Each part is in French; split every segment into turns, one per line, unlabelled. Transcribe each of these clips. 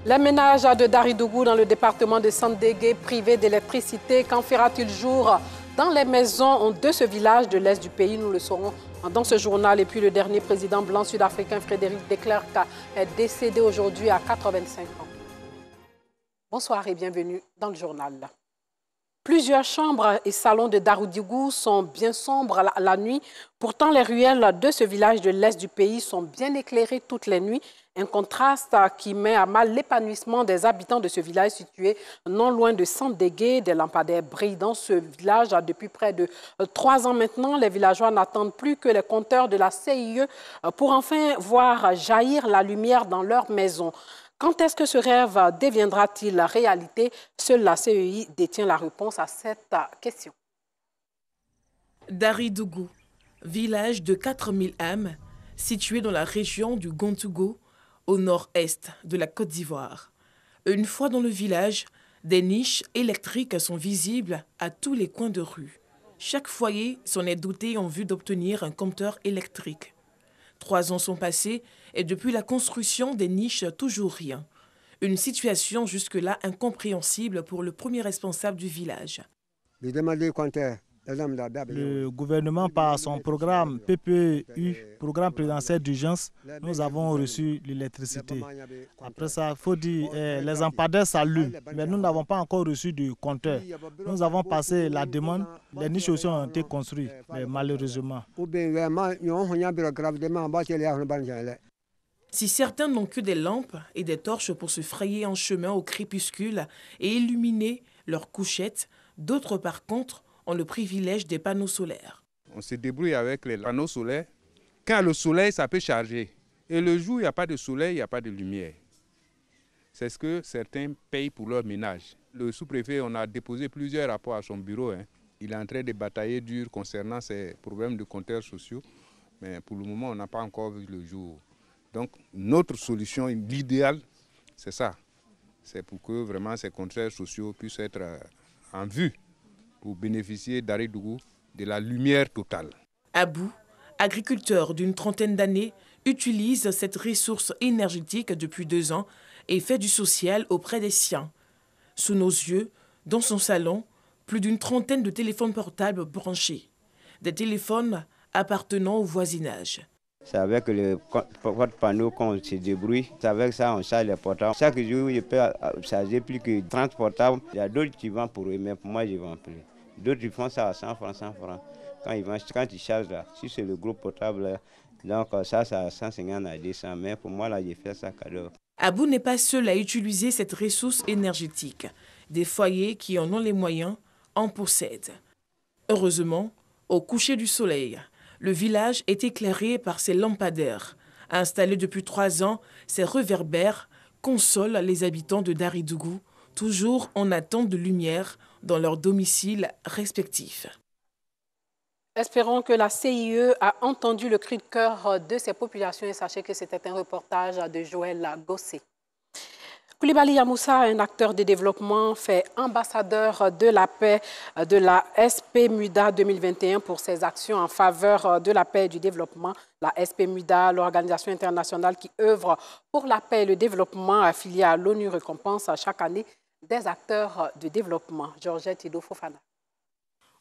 Les ménages de Daridogou dans le département de Sandégué privés d'électricité, qu'en fera-t-il jour dans les maisons de ce village de l'Est du pays? Nous le saurons dans ce journal. Et puis le dernier président blanc sud-africain Frédéric de Klerk est décédé aujourd'hui à 85 ans. Bonsoir et bienvenue dans le journal. Plusieurs chambres et salons de Daridogou sont bien sombres la nuit. Pourtant, les ruelles de ce village de l'Est du pays sont bien éclairées toutes les nuits. Un contraste qui met à mal l'épanouissement des habitants de ce village situé non loin de Sandégué. Des lampadaires brillent dans ce village depuis près de 3 ans maintenant. Les villageois n'attendent plus que les compteurs de la CIE pour enfin voir jaillir la lumière dans leur maison. Quand est-ce que ce rêve deviendra-t-il réalité? Seule la CEI détient la réponse à cette question.
Daridogou, village de 4000 âmes, situé dans la région du Gontougo, au nord-est de la Côte d'Ivoire. Une fois dans le village, des niches électriques sont visibles à tous les coins de rue. Chaque foyer s'en est doté en vue d'obtenir un compteur électrique. 3 ans sont passés et depuis la construction des niches, toujours rien. Une situation jusque-là incompréhensible pour le premier responsable du village.
Le gouvernement, par son programme PPU, programme présidentiel d'urgence, nous avons reçu l'électricité. Après ça, il faut dire, les lampadaires s'allument, mais nous n'avons pas encore reçu de compteur. Nous avons passé la demande, les niches aussi ont été construites, mais malheureusement.
Si certains n'ont que des lampes et des torches pour se frayer un chemin au crépuscule et illuminer leurs couchettes, d'autres par contre ont le privilège des panneaux solaires.
On se débrouille avec les panneaux solaires. Quand le soleil, ça peut charger. Et le jour, il n'y a pas de soleil, il n'y a pas de lumière. C'est ce que certains payent pour leur ménage. Le sous-préfet, on a déposé plusieurs rapports à son bureau. Il est en train de batailler dur concernant ces problèmes de compteurs sociaux. Mais pour le moment, on n'a pas encore vu le jour. Donc, notre solution, l'idéal, c'est ça. C'est pour que vraiment ces compteurs sociaux puissent être en vue pour bénéficier Daridogou de la lumière totale.
Abou, agriculteur d'une trentaine d'années, utilise cette ressource énergétique depuis 2 ans et fait du social auprès des siens. Sous nos yeux, dans son salon, plus d'une trentaine de téléphones portables branchés. Des téléphones appartenant au voisinage.
C'est avec le porte-panneau qu'on se débrouille. C'est avec ça on charge les portables. Chaque jour, je peux charger plus que 30 portables. Il y a d'autres qui vendent pour eux, mais pour moi, je ne vends plus. D'autres ils font ça à 100 francs, 100 francs. Quand ils chargent là, si c'est le gros portable, là, donc ça c'est à 150 à 200. Mais pour moi, là, j'ai fait ça cadeau.
Abou n'est pas seul à utiliser cette ressource énergétique. Des foyers qui en ont les moyens en possèdent. Heureusement, au coucher du soleil, le village est éclairé par ces lampadaires. Installés depuis 3 ans, ces réverbères consolent les habitants de Daridogou, toujours en attente de lumière dans leurs domiciles respectifs.
Espérons que la CIE a entendu le cri de cœur de ces populations et sachez que c'était un reportage de Joël Gossé. Coulibaly Yamoussa, un acteur de développement, fait ambassadeur de la paix de la SP-MUDA 2021 pour ses actions en faveur de la paix et du développement. La SP-MUDA, l'organisation internationale qui œuvre pour la paix et le développement affiliée à l'ONU, récompense chaque année des acteurs de développement. Georgette Ido Fofana.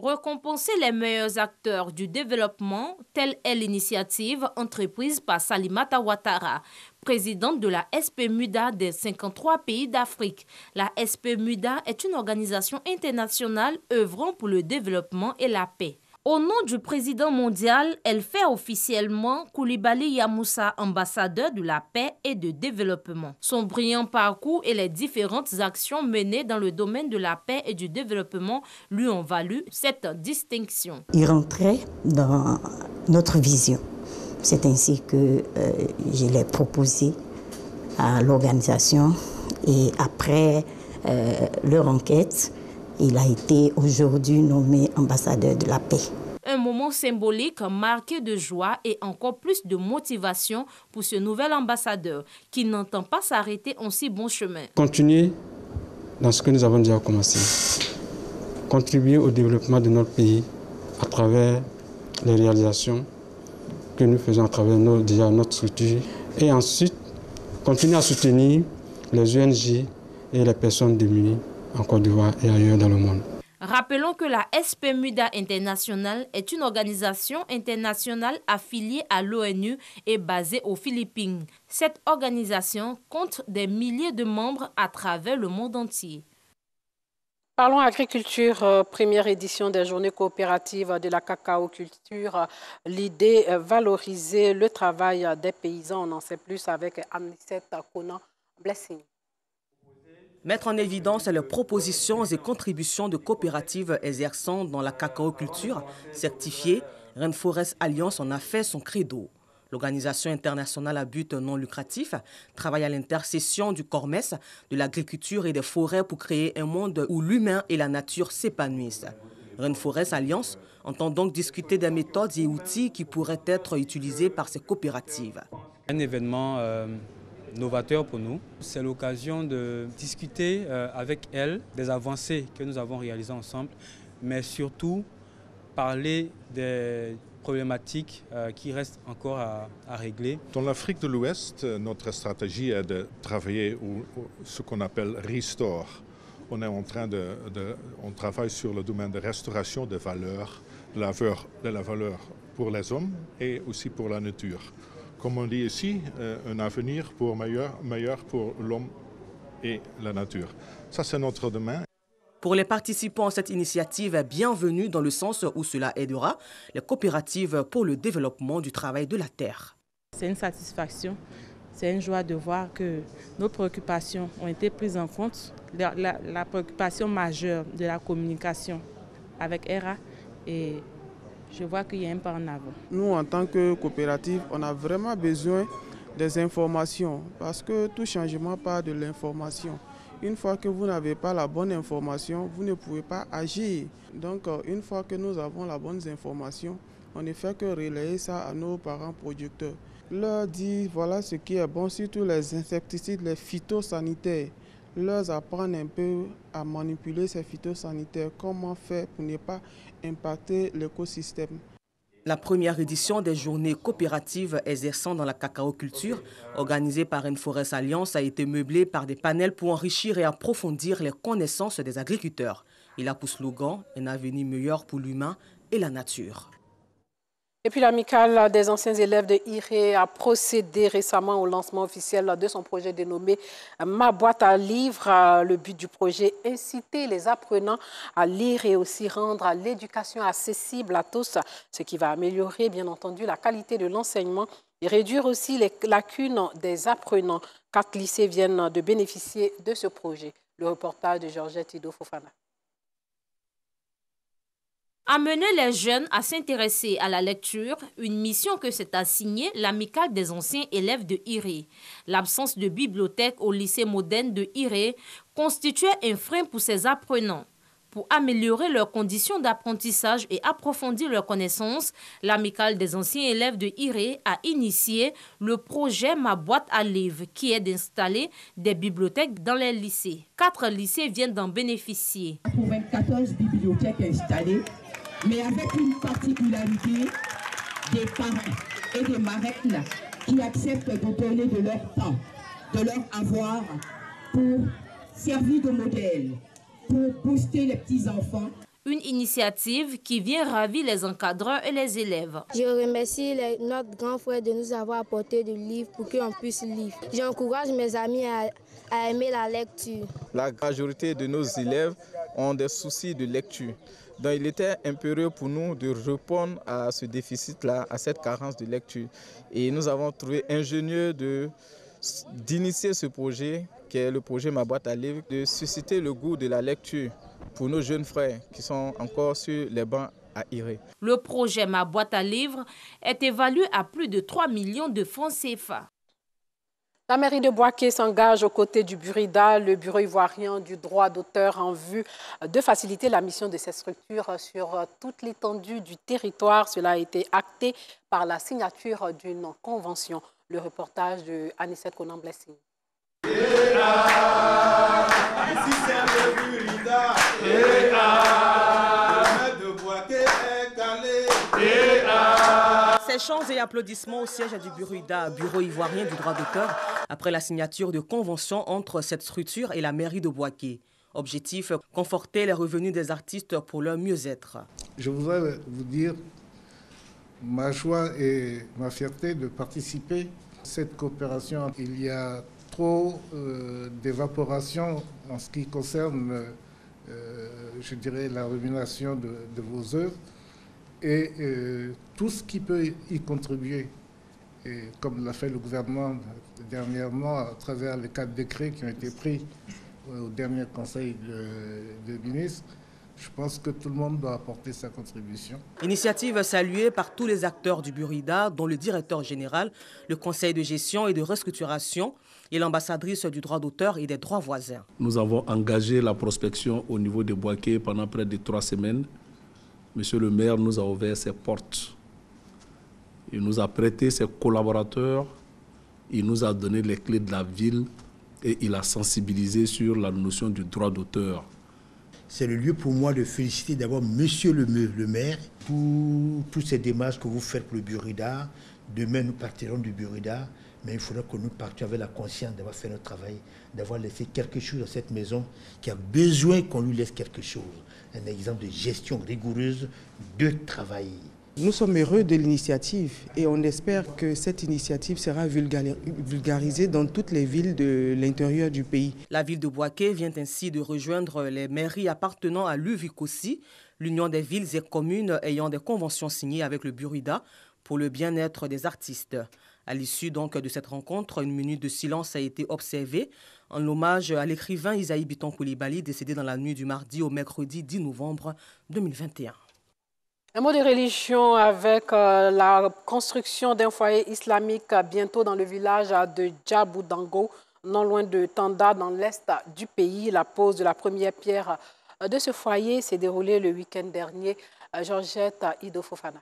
Récompenser les meilleurs acteurs du développement, telle est l'initiative entreprise par Salimata Ouattara, présidente de la SP-MUDA des 53 pays d'Afrique. La SP-MUDA est une organisation internationale œuvrant pour le développement et la paix. Au nom du président mondial, elle fait officiellement Coulibaly Yamoussa ambassadeur de la paix et de développement. Son brillant parcours et les différentes actions menées dans le domaine de la paix et du développement lui ont valu cette distinction.
Il rentrait dans notre vision. C'est ainsi que je l'ai proposé à l'organisation et après leur enquête, il a été aujourd'hui nommé ambassadeur de la paix.
Un moment symbolique marqué de joie et encore plus de motivation pour ce nouvel ambassadeur qui n'entend pas s'arrêter en si bon chemin.
Continuer dans ce que nous avons déjà commencé. Contribuer au développement de notre pays à travers les réalisations que nous faisons à travers notre structure. Et ensuite, continuer à soutenir les ONG et les personnes démunies en Côte d'Ivoire et ailleurs dans le monde.
Rappelons que la SP MUDA International est une organisation internationale affiliée à l'ONU et basée aux Philippines. Cette organisation compte des milliers de membres à travers le monde entier.
Parlons agriculture, première édition des journées coopératives de la cacao-culture. L'idée, valoriser le travail des paysans. On en sait plus avec Anicette Konan-Blessing.
Mettre en évidence les propositions et contributions de coopératives exerçant dans la cacao-culture certifiée, Rainforest Alliance en a fait son credo. L'organisation internationale à but non lucratif travaille à l'intercession du CORMES, de l'agriculture et des forêts pour créer un monde où l'humain et la nature s'épanouissent. Rainforest Alliance entend donc discuter des méthodes et outils qui pourraient être utilisés par ces coopératives.
Un événement novateur pour nous, c'est l'occasion de discuter avec elles des avancées que nous avons réalisées ensemble, mais surtout parler des problématiques qui restent encore à régler.
Dans l'Afrique de l'Ouest, notre stratégie est de travailler ce qu'on appelle Restore. On est en train on travaille sur le domaine de restauration des valeurs, de la valeur pour les hommes et aussi pour la nature. Comme on dit ici, un avenir meilleur pour l'homme et la nature. Ça, c'est notre domaine.
Pour les participants à cette initiative, bienvenue dans le sens où cela aidera les coopératives pour le développement du travail de la terre.
C'est une satisfaction, c'est une joie de voir que nos préoccupations ont été prises en compte. La préoccupation majeure de la communication avec ERA, et je vois qu'il y a un pas en avant.
Nous, en tant que coopérative, on a vraiment besoin des informations parce que tout changement part de l'information. Une fois que vous n'avez pas la bonne information, vous ne pouvez pas agir. Donc, une fois que nous avons la bonne information, on ne fait que relayer ça à nos parents producteurs. Leur dire voilà ce qui est bon, surtout les insecticides, les phytosanitaires. Leur apprendre un peu à manipuler ces phytosanitaires, comment faire pour ne pas impacter l'écosystème.
La première édition des journées coopératives exerçant dans la cacao-culture, organisée par Rainforest Alliance, a été meublée par des panels pour enrichir et approfondir les connaissances des agriculteurs. Il a pour slogan « Un avenir meilleur pour l'humain et la nature ».
Et puis l'amicale des anciens élèves de IRE a procédé récemment au lancement officiel de son projet dénommé Ma boîte à livres. Le but du projet, inciter les apprenants à lire et aussi rendre l'éducation accessible à tous, ce qui va améliorer bien entendu la qualité de l'enseignement et réduire aussi les lacunes des apprenants. 4 lycées viennent de bénéficier de ce projet. Le reportage de Georgette Ido Fofana.
Amener les jeunes à s'intéresser à la lecture, une mission que s'est assignée l'amicale des anciens élèves de IRE. L'absence de bibliothèque au lycée moderne de IRE constituait un frein pour ces apprenants. Pour améliorer leurs conditions d'apprentissage et approfondir leurs connaissances, l'amicale des anciens élèves de IRE a initié le projet Ma boîte à livres, qui est d'installer des bibliothèques dans les lycées. 4 lycées viennent d'en bénéficier.
94 bibliothèques installées, mais avec une particularité des parents et des marraines qui acceptent de donner de leur temps, de leur avoir pour servir de modèle, pour booster les petits-enfants.
Une initiative qui vient ravir les encadreurs et les élèves.
Je remercie notre grand frère de nous avoir apporté du livre pour qu'on puisse lire. J'encourage mes amis à aimer la lecture.
La majorité de nos élèves ont des soucis de lecture. Donc il était impérieux pour nous de répondre à ce déficit-là, à cette carence de lecture. Et nous avons trouvé ingénieux d'initier ce projet, qui est le projet Ma boîte à livres, de susciter le goût de la lecture pour nos jeunes frères qui sont encore sur les bancs à IRE.
Le projet Ma boîte à livres est évalué à plus de 3 millions de francs CFA.
La mairie de Bouaké s'engage aux côtés du Burida, le bureau ivoirien du droit d'auteur, en vue de faciliter la mission de ces structures sur toute l'étendue du territoire. Cela a été acté par la signature d'une convention. Le reportage de Anicette Konan-Blessing.
Ces chants et applaudissements au siège du Burida, bureau ivoirien du droit d'auteur, après la signature de convention entre cette structure et la mairie de Bouaké. Objectif, conforter les revenus des artistes pour leur mieux-être.
Je voudrais vous dire ma joie et ma fierté de participer à cette coopération. Il y a trop d'évaporation en ce qui concerne, je dirais, la rémunération de vos œuvres. Et tout ce qui peut y contribuer, et comme l'a fait le gouvernement dernièrement à travers les 4 décrets qui ont été pris au dernier conseil de ministres, je pense que tout le monde doit apporter sa contribution.
Initiative saluée par tous les acteurs du Burida, dont le directeur général, le conseil de gestion et de restructuration et l'ambassadrice du droit d'auteur et des droits voisins.
Nous avons engagé la prospection au niveau de Bouaké pendant près de 3 semaines. Monsieur le maire nous a ouvert ses portes. Il nous a prêté ses collaborateurs. Il nous a donné les clés de la ville et il a sensibilisé sur la notion du droit d'auteur.
C'est le lieu pour moi de féliciter d'abord Monsieur le maire pour toutes ces démarches que vous faites pour le Burida. Demain, nous partirons du Burida, mais il faudra que nous partions avec la conscience d'avoir fait notre travail, d'avoir laissé quelque chose à cette maison qui a besoin qu'on lui laisse quelque chose. Un exemple de gestion rigoureuse de travail.
Nous sommes heureux de l'initiative et on espère que cette initiative sera vulgarisée dans toutes les villes de l'intérieur du pays.
La ville de Bouaké vient ainsi de rejoindre les mairies appartenant à l'UVICOSI, l'Union des villes et communes ayant des conventions signées avec le Burida pour le bien-être des artistes. À l'issue donc de cette rencontre, une minute de silence a été observée en hommage à l'écrivain Isaïe Biton Koulibaly, décédé dans la nuit du mardi au mercredi 10 novembre 2021.
Un mot de religion avec la construction d'un foyer islamique bientôt dans le village de Djaboudango, non loin de Tanda, dans l'est du pays. La pose de la première pierre de ce foyer s'est déroulée le week-end dernier. Georgette Ido Fofana.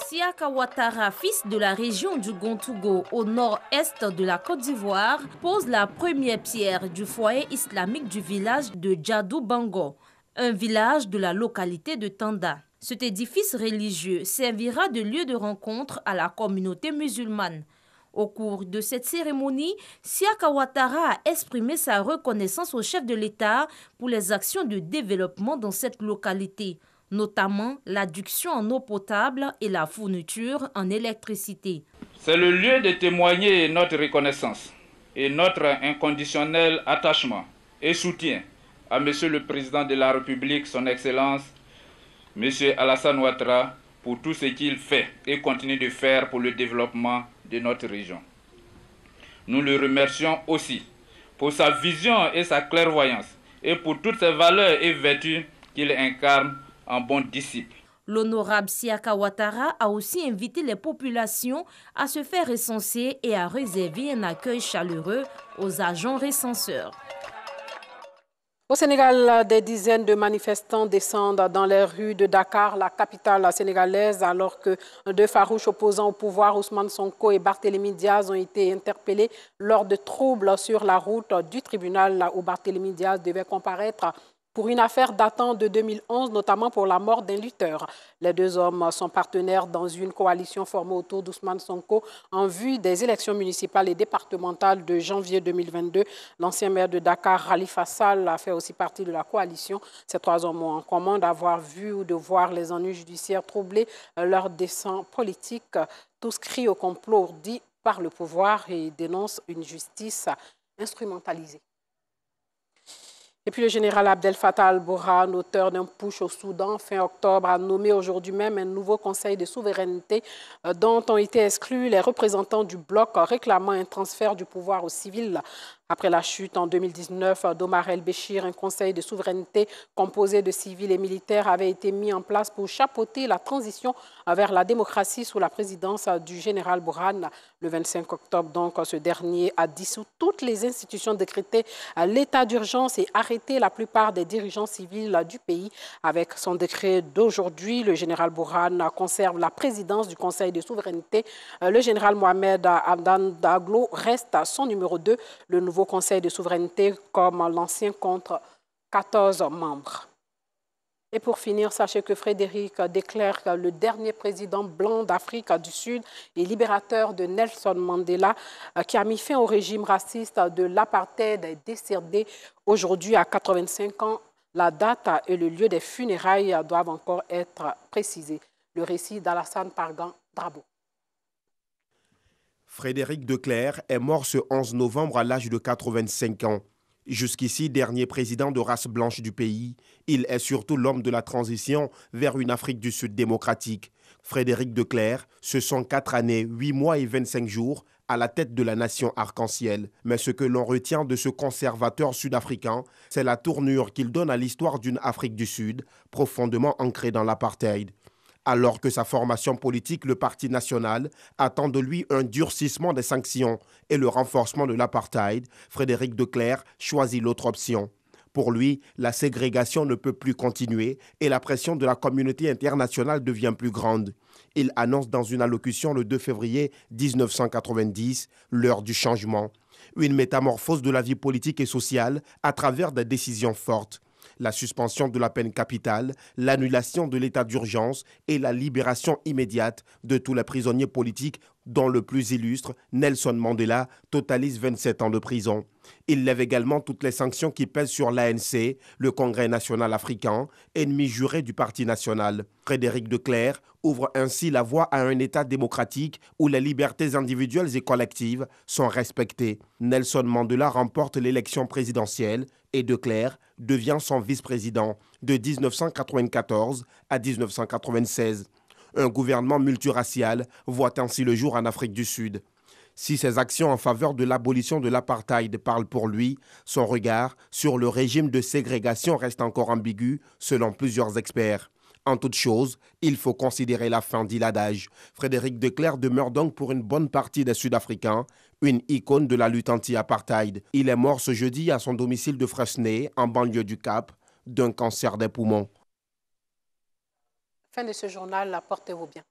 Siaka Ouattara, fils de la région du Gontougo, au nord-est de la Côte d'Ivoire, pose la première pierre du foyer islamique du village de Djaboudango, un village de la localité de Tanda. Cet édifice religieux servira de lieu de rencontre à la communauté musulmane. Au cours de cette cérémonie, Siaka Ouattara a exprimé sa reconnaissance au chef de l'État pour les actions de développement dans cette localité, notamment l'adduction en eau potable et la fourniture en électricité.
C'est le lieu de témoigner notre reconnaissance et notre inconditionnel attachement et soutien à Monsieur le Président de la République, son Excellence, Monsieur Alassane Ouattara, pour tout ce qu'il fait et continue de faire pour le développement de notre région. Nous le remercions aussi pour sa vision et sa clairvoyance et pour toutes ces valeurs et vertus qu'il incarne en bon disciple.
L'honorable Siaka Ouattara a aussi invité les populations à se faire recenser et à réserver un accueil chaleureux aux agents recenseurs.
Au Sénégal, des dizaines de manifestants descendent dans les rues de Dakar, la capitale sénégalaise, alors que 2 farouches opposants au pouvoir, Ousmane Sonko et Barthélémy Diaz, ont été interpellés lors de troubles sur la route du tribunal où Barthélémy Diaz devait comparaître pour une affaire datant de 2011, notamment pour la mort d'un lutteur. Les 2 hommes sont partenaires dans une coalition formée autour d'Ousmane Sonko en vue des élections municipales et départementales de janvier 2022. L'ancien maire de Dakar, Khalifa Sall, a fait aussi partie de la coalition. Ces 3 hommes ont en commun d'avoir vu ou de voir les ennuis judiciaires troubler leur dessein politique. Tous crient au complot ourdi par le pouvoir et dénoncent une justice instrumentalisée. Et puis le général Abdel Fattah al-Burhan, auteur d'un putsch au Soudan fin octobre, a nommé aujourd'hui même un nouveau conseil de souveraineté dont ont été exclus les représentants du bloc réclamant un transfert du pouvoir aux civils. Après la chute en 2019 d'Omar el-Béchir, un conseil de souveraineté composé de civils et militaires avait été mis en place pour chapeauter la transition vers la démocratie sous la présidence du général Burhan. Le 25 octobre, donc, ce dernier a dissous toutes les institutions décrétées à l'état d'urgence et arrêté la plupart des dirigeants civils du pays. Avec son décret d'aujourd'hui, le général Burhan conserve la présidence du conseil de souveraineté. Le général Mohamed Hamdan Daglo reste son numéro 2. Le nouveau conseil de souveraineté, comme l'ancien, compte 14 membres. Et pour finir, sachez que Frédéric de Klerk, le dernier président blanc d'Afrique du Sud et libérateur de Nelson Mandela, qui a mis fin au régime raciste de l'apartheid, est décédé aujourd'hui à 85 ans. La date et le lieu des funérailles doivent encore être précisés. Le récit d'Alassane Pargan-Drabo.
Frédéric de Klerk est mort ce 11 novembre à l'âge de 85 ans. Jusqu'ici, dernier président de race blanche du pays, il est surtout l'homme de la transition vers une Afrique du Sud démocratique. Frédéric de Klerk, ce sont 4 années, 8 mois et 25 jours à la tête de la nation arc-en-ciel. Mais ce que l'on retient de ce conservateur sud-africain, c'est la tournure qu'il donne à l'histoire d'une Afrique du Sud, profondément ancrée dans l'apartheid. Alors que sa formation politique, le Parti national, attend de lui un durcissement des sanctions et le renforcement de l'apartheid, Frédéric de Klerk choisit l'autre option. Pour lui, la ségrégation ne peut plus continuer et la pression de la communauté internationale devient plus grande. Il annonce dans une allocution le 2 février 1990 l'heure du changement. Une métamorphose de la vie politique et sociale à travers des décisions fortes. La suspension de la peine capitale, l'annulation de l'état d'urgence et la libération immédiate de tous les prisonniers politiques, dont le plus illustre, Nelson Mandela, totalise 27 ans de prison. Il lève également toutes les sanctions qui pèsent sur l'ANC, le Congrès national africain, ennemi juré du Parti national. Frédéric de Klerk ouvre ainsi la voie à un État démocratique où les libertés individuelles et collectives sont respectées. Nelson Mandela remporte l'élection présidentielle et de Klerk devient son vice-président de 1994 à 1996. Un gouvernement multiracial voit ainsi le jour en Afrique du Sud. Si ses actions en faveur de l'abolition de l'apartheid parlent pour lui, son regard sur le régime de ségrégation reste encore ambigu selon plusieurs experts. En toute chose, il faut considérer la fin, dit l'adage. Frédéric de Klerk demeure donc pour une bonne partie des Sud-Africains une icône de la lutte anti-apartheid. Il est mort ce jeudi à son domicile de Fresnay, en banlieue du Cap, d'un cancer des poumons.
Fin de ce journal, portez-vous bien.